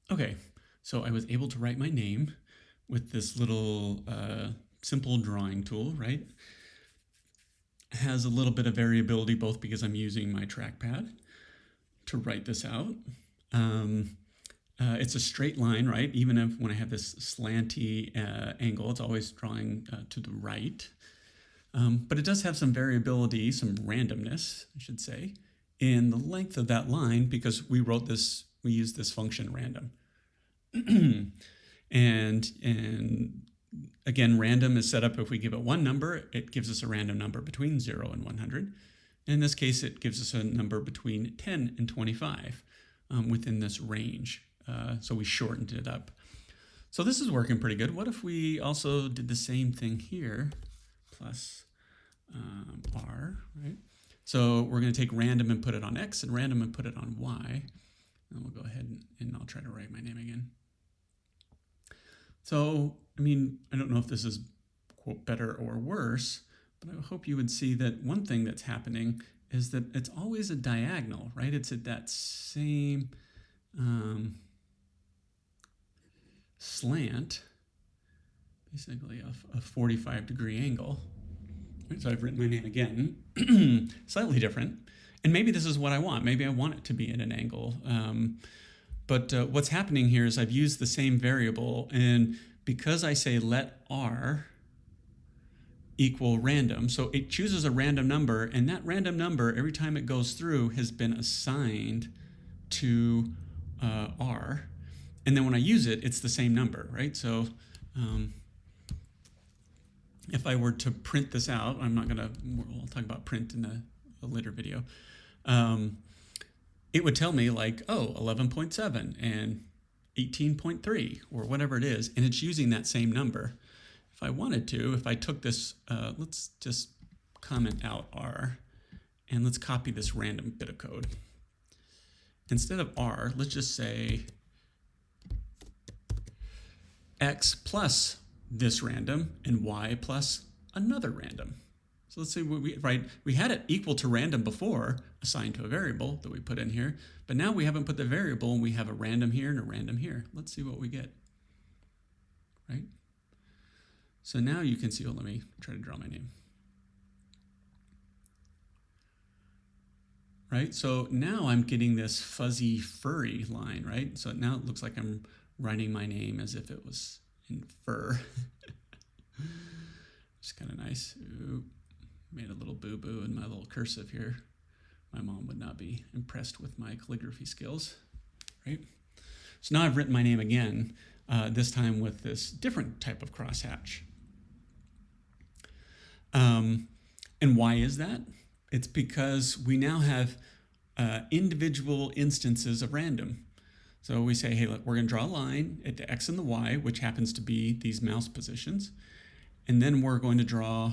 Okay, so I was able to write my name with this little simple drawing tool, right? It has a little bit of variability both because I'm using my trackpad to write this out. It's a straight line, right? Even if when I have this slanty angle, it's always drawing to the right. But it does have some variability, some randomness, I should say, in the length of that line because we used this function random. and again, random is set up if we give it one number, it gives us a random number between 0 and 100. In this case, it gives us a number between 10 and 25 within this range. So we shortened it up. So this is working pretty good. What if we also did the same thing here, plus R, right? So we're going to take random and put it on X and random and put it on Y. And we'll go ahead and I'll try to write my name again. So, I mean, I don't know if this is, quote, better or worse, but I hope you would see that one thing that's happening is that it's always a diagonal, right? It's at that same slant, basically a 45-degree angle. Right, so I've written my name again, slightly different. And maybe this is what I want. Maybe I want it to be at an angle. But what's happening here is I've used the same variable, and because I say let R equal random, so it chooses a random number, and that random number, every time it goes through, has been assigned to R. And then when I use it, it's the same number, right? So if I were to print this out, we'll talk about print in a later video. It would tell me like, oh, 11.7 and 18.3 or whatever it is, and it's using that same number. If I wanted to, if I took this, let's just comment out R, and let's copy this random bit of code. Instead of R, let's just say X plus this random and Y plus another random. So let's say we had it equal to random before, assigned to a variable that we put in here, but now we haven't put the variable and we have a random here and a random here. Let's see what we get, right? So now you can see, let me try to draw my name. Right, so now I'm getting this fuzzy furry line, right? So now it looks like I'm writing my name as if it was in fur. It's kind of nice. Ooh. Made a little boo-boo in my little cursive here. My mom would not be impressed with my calligraphy skills, right? So now I've written my name again, this time with this different type of crosshatch. And why is that? It's because we now have individual instances of random. So we say, hey, look, we're going to draw a line at the X and the Y, which happens to be these mouse positions. And then we're going to draw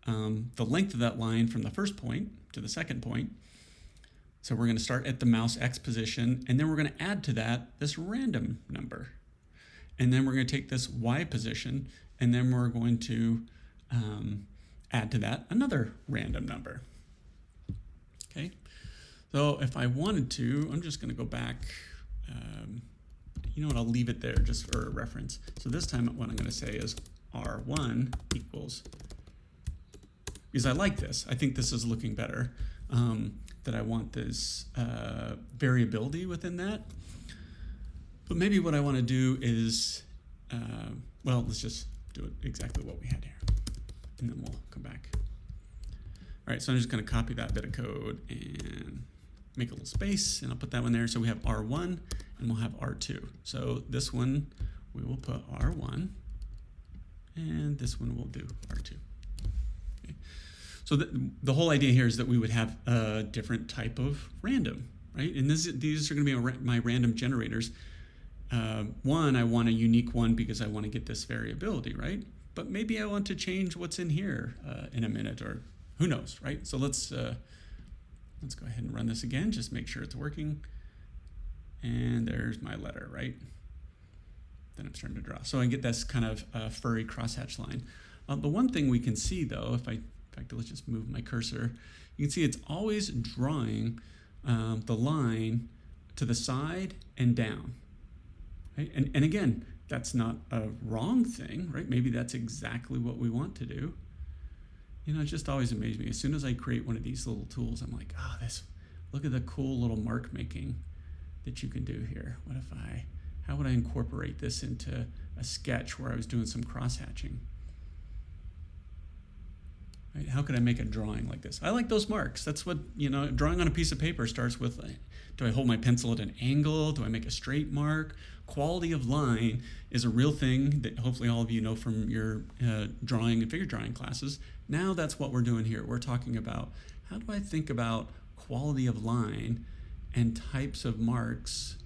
the length of that line from the first point to the second point. So we're going to start at the mouse X position, and then we're going to add to that this random number. And then we're going to take this Y position, and then we're going to add to that another random number. Okay, so if I wanted to, I'm just going to go back. You know what, I'll leave it there just for a reference. So this time what I'm going to say is R1 equals, because I like this. I think this is looking better, that I want this variability within that. But maybe what I want to do is, well, let's just do it exactly what we had here, and then we'll come back. All right, so I'm just going to copy that bit of code and make a little space, and I'll put that one there. So we have R1, and we'll have R2. So this one, we will put R1, and this one we'll do R2. Okay. So the whole idea here is that we would have a different type of random, right? And these are going to be my random generators. One, I want a unique one because I want to get this variability, right? But maybe I want to change what's in here in a minute, or who knows, right? So let's go ahead and run this again, just make sure it's working. And there's my letter, right? Then I'm starting to draw. So I get this kind of furry crosshatch line. The one thing we can see though, in fact, let's just move my cursor. You can see it's always drawing the line to the side and down. right? And again, that's not a wrong thing, right? Maybe that's exactly what we want to do. It just always amazed me. As soon as I create one of these little tools, I'm like, look at the cool little mark making that you can do here. How would I incorporate this into a sketch where I was doing some cross-hatching? Right? How could I make a drawing like this? I like those marks. That's what, drawing on a piece of paper starts with, do I hold my pencil at an angle? Do I make a straight mark? Quality of line is a real thing that hopefully all of you know from your drawing and figure drawing classes. Now that's what we're doing here. We're talking about how do I think about quality of line and types of marks,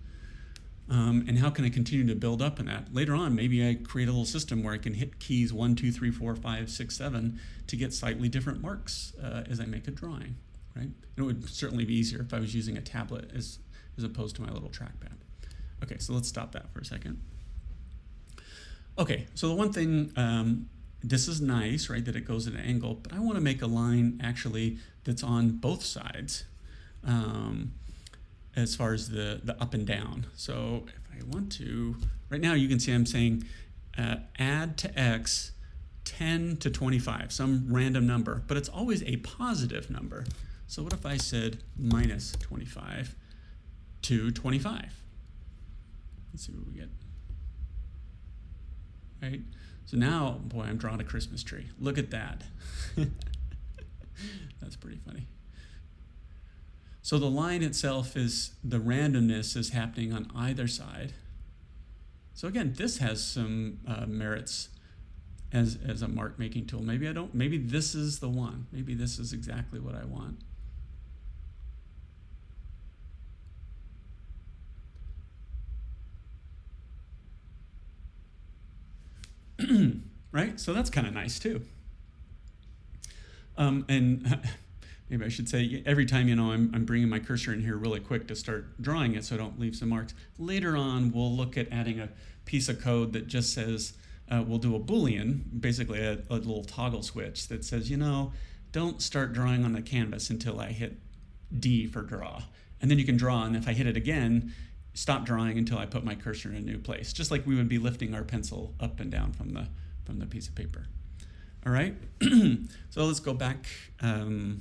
and how can I continue to build up in that? Later on, maybe I create a little system where I can hit keys 1, 2, 3, 4, 5, 6, 7 to get slightly different marks as I make a drawing, right? And it would certainly be easier if I was using a tablet as opposed to my little trackpad. Okay, so let's stop that for a second. Okay, so the one thing, this is nice, right, that it goes at an angle, but I want to make a line actually that's on both sides as far as the up and down. So if I want to, right now you can see I'm saying add to x 10 to 25, some random number, but it's always a positive number. So what if I said minus 25 to 25? Let's see what we get. Right? So now, boy, I'm drawing a Christmas tree. Look at that. That's pretty funny. So the line itself is, the randomness is happening on either side. So again, this has some merits as a mark making tool. Maybe this is the one. Maybe this is exactly what I want. Right? So that's kind of nice too. And maybe I should say every time, I'm bringing my cursor in here really quick to start drawing it so I don't leave some marks. Later on, we'll look at adding a piece of code that just says, we'll do a Boolean, basically a little toggle switch that says, don't start drawing on the canvas until I hit D for draw. And then you can draw, and if I hit it again, stop drawing until I put my cursor in a new place, just like we would be lifting our pencil up and down from the piece of paper. All right, so let's go back. Let's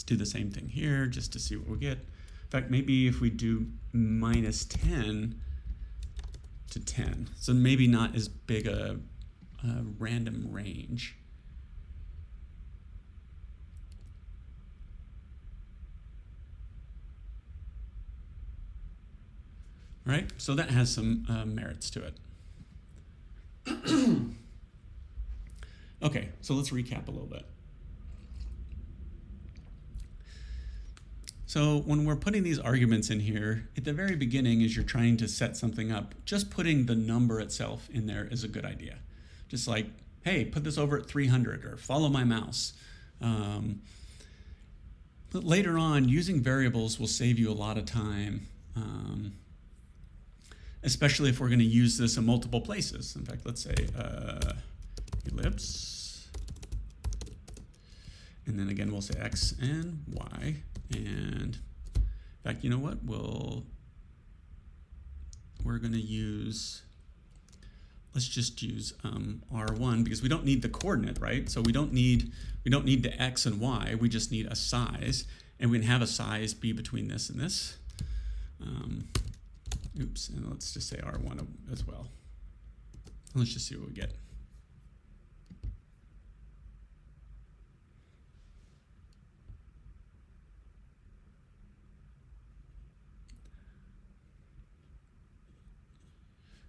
do the same thing here just to see what we get. In fact, maybe if we do minus 10 to 10, so maybe not as big a random range. All right, so that has some merits to it. Okay, so let's recap a little bit. So when we're putting these arguments in here, at the very beginning, as you're trying to set something up, just putting the number itself in there is a good idea. Just like, hey, put this over at 300 or follow my mouse. But later on, using variables will save you a lot of time, especially if we're going to use this in multiple places. In fact, let's say ellipse. And then again, we'll say x and y. And in fact, you know what? We're going to use, let's just use R1 because we don't need the coordinate, right? So we don't need the x and y. We just need a size, and we can have a size be between this and this. Oops, and let's just say R1 as well. Let's just see what we get.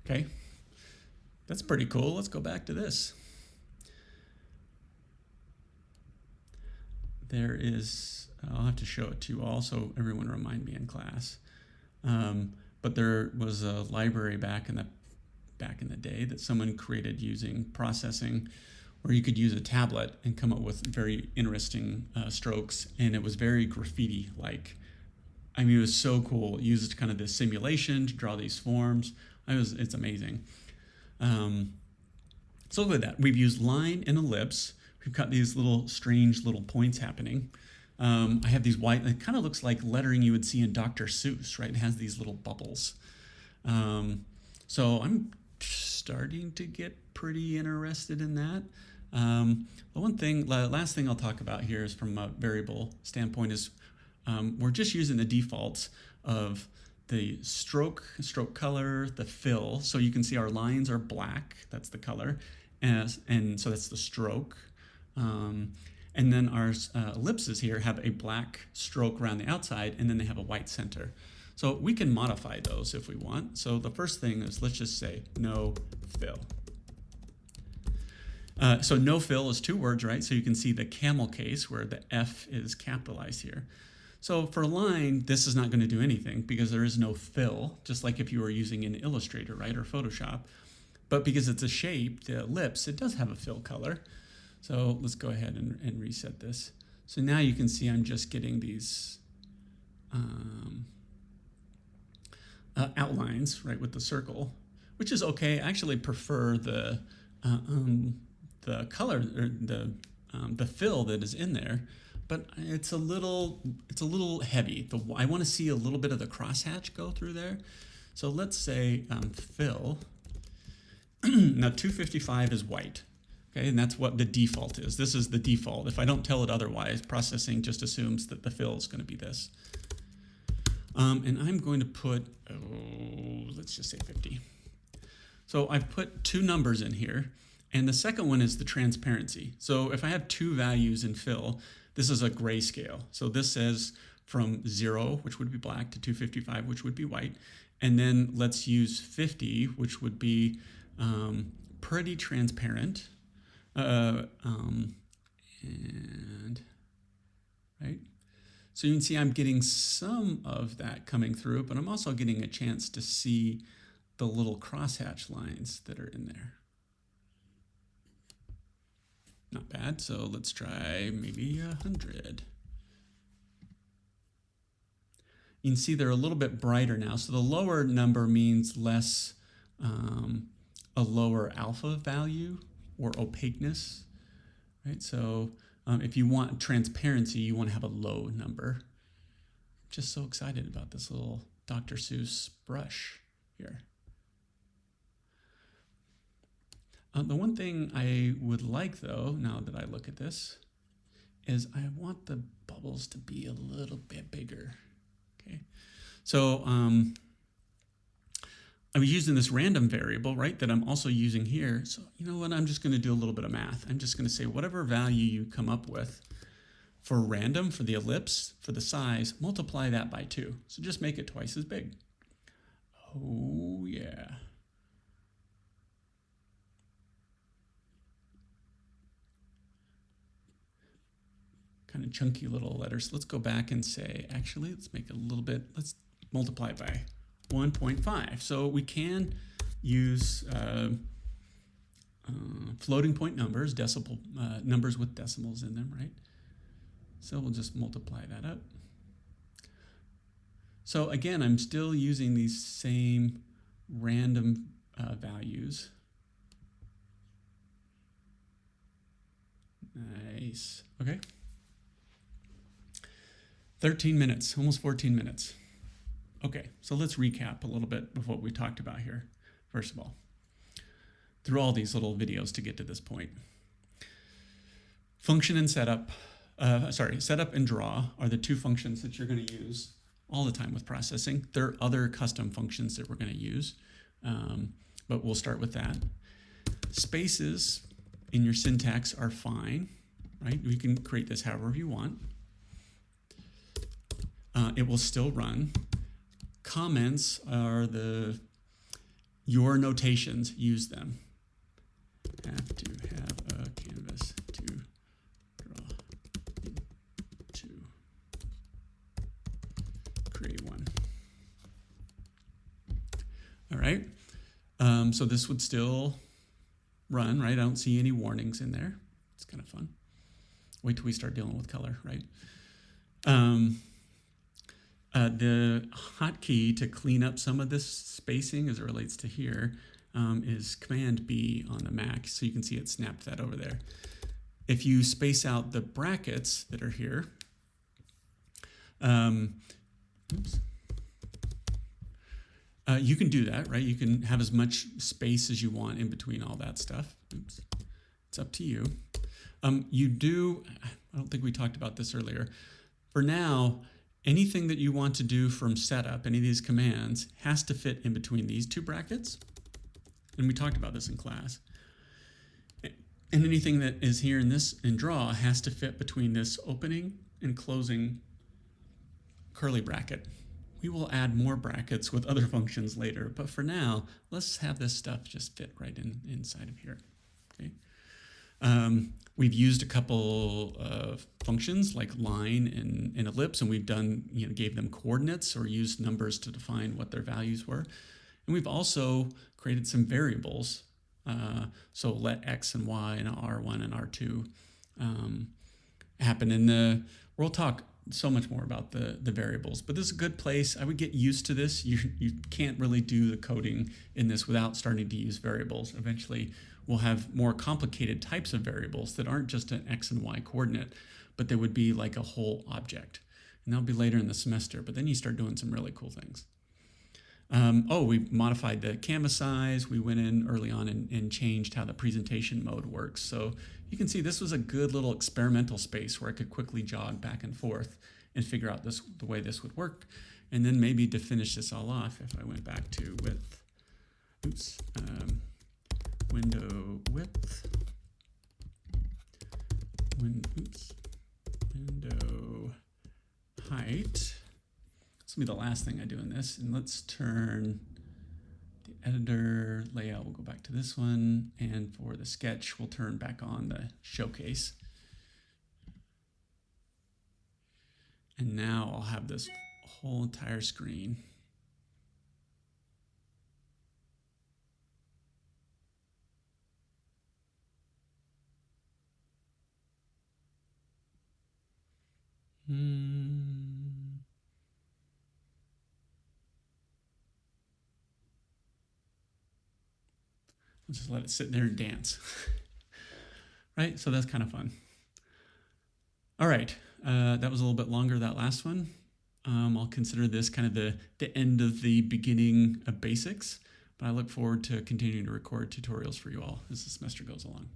Okay, that's pretty cool. Let's go back to this. There is, I'll have to show it to you all, so everyone remind me in class. But there was a library back in the day that someone created using processing, where you could use a tablet and come up with very interesting strokes, and it was very graffiti-like. I mean, it was so cool. It used kind of this simulation to draw these forms. It's amazing. So look at that. We've used line and ellipse. We've got these little strange little points happening. I have these white, it kind of looks like lettering you would see in Dr. Seuss, right? It has these little bubbles. So I'm starting to get pretty interested in that. Last thing I'll talk about here is from a variable standpoint is we're just using the defaults of the stroke color, the fill. So you can see our lines are black, that's the color, and so that's the stroke. And then our ellipses here have a black stroke around the outside, and then they have a white center. So we can modify those if we want. So the first thing is, let's just say no fill. So no fill is two words, right? So you can see the camel case where the F is capitalized here. So for a line, this is not going to do anything because there is no fill, just like if you were using an Illustrator, right, or Photoshop. But because it's a shape, the ellipse, it does have a fill color. So let's go ahead and reset this. So now you can see I'm just getting these outlines, right, with the circle, which is okay. I actually prefer the color, or the fill that is in there, but it's a little heavy. I want to see a little bit of the crosshatch go through there. So let's say fill. Now 255 is white. Okay, and that's what the default is. This is the default. If I don't tell it otherwise, processing just assumes that the fill is going to be this. And I'm going to put, let's just say 50. So I've put two numbers in here, and the second one is the transparency. So if I have two values in fill, this is a grayscale. So this says from 0, which would be black, to 255, which would be white. And then let's use 50, which would be pretty transparent. And right, so you can see I'm getting some of that coming through, but I'm also getting a chance to see the little crosshatch lines that are in there. Not bad. So let's try maybe 100. You can see they're a little bit brighter now. So the lower number means less, a lower alpha value or opaqueness, right? So if you want transparency, you want to have a low number. I'm just so excited about this little Dr. Seuss brush here. The one thing I would like, though, now that I look at this, is I want the bubbles to be a little bit bigger. Okay, so I was using this random variable, right, that I'm also using here. So you know what, I'm just going to do a little bit of math. I'm just going to say whatever value you come up with for random, for the ellipse, for the size, multiply that by 2. So just make it twice as big. Oh, yeah. Kind of chunky little letters. Let's go back and say, actually, let's make it a little bit, let's multiply it by 1.5. So we can use floating point numbers, decimal numbers with decimals in them, right? So we'll just multiply that up. So again, I'm still using these same random values. Nice. Okay. 13 minutes, almost 14 minutes. Okay, so let's recap a little bit of what we talked about here. First of all, through all these little videos to get to this point. Function and setup, setup and draw are the two functions that you're going to use all the time with processing. There are other custom functions that we're going to use, but we'll start with that. Spaces in your syntax are fine, right? You can create this however you want. It will still run. Comments are your notations, use them. Have to have a canvas to draw into, create one. All right, so this would still run, right? I don't see any warnings in there. It's kind of fun. Wait till we start dealing with color, right? The hotkey to clean up some of this spacing as it relates to here is Command B on the Mac, so you can see it snapped that over there. If you space out the brackets that are here, You can do that, right? You can have as much space as you want in between all that stuff. Oops. It's up to you. You do, I don't think we talked about this earlier. For now, anything that you want to do from setup, any of these commands, has to fit in between these two brackets. And we talked about this in class. And anything that is here in draw has to fit between this opening and closing curly bracket. We will add more brackets with other functions later, but for now, let's have this stuff just fit right inside of here. Okay. We've used a couple of functions like line and ellipse, and we've done, gave them coordinates or used numbers to define what their values were. And we've also created some variables. So let X and Y and R1 and R2 happen. We'll talk so much more about the variables, but this is a good place. I would get used to this. You can't really do the coding in this without starting to use variables. Eventually, we'll have more complicated types of variables that aren't just an X and Y coordinate, but they would be like a whole object. And that'll be later in the semester, but then you start doing some really cool things. We modified the canvas size. We went in early on and changed how the presentation mode works. So you can see this was a good little experimental space where I could quickly jog back and forth and figure out the way this would work. And then maybe to finish this all off, if I went back to window width, window height. This will be the last thing I do in this. And let's turn the editor layout. We'll go back to this one. And for the sketch, we'll turn back on the showcase. And now I'll have this whole entire screen. Let's just let it sit there and dance. Right? So that's kind of fun. All right. That was a little bit longer, that last one. I'll consider this kind of the end of the beginning of basics, but I look forward to continuing to record tutorials for you all as the semester goes along.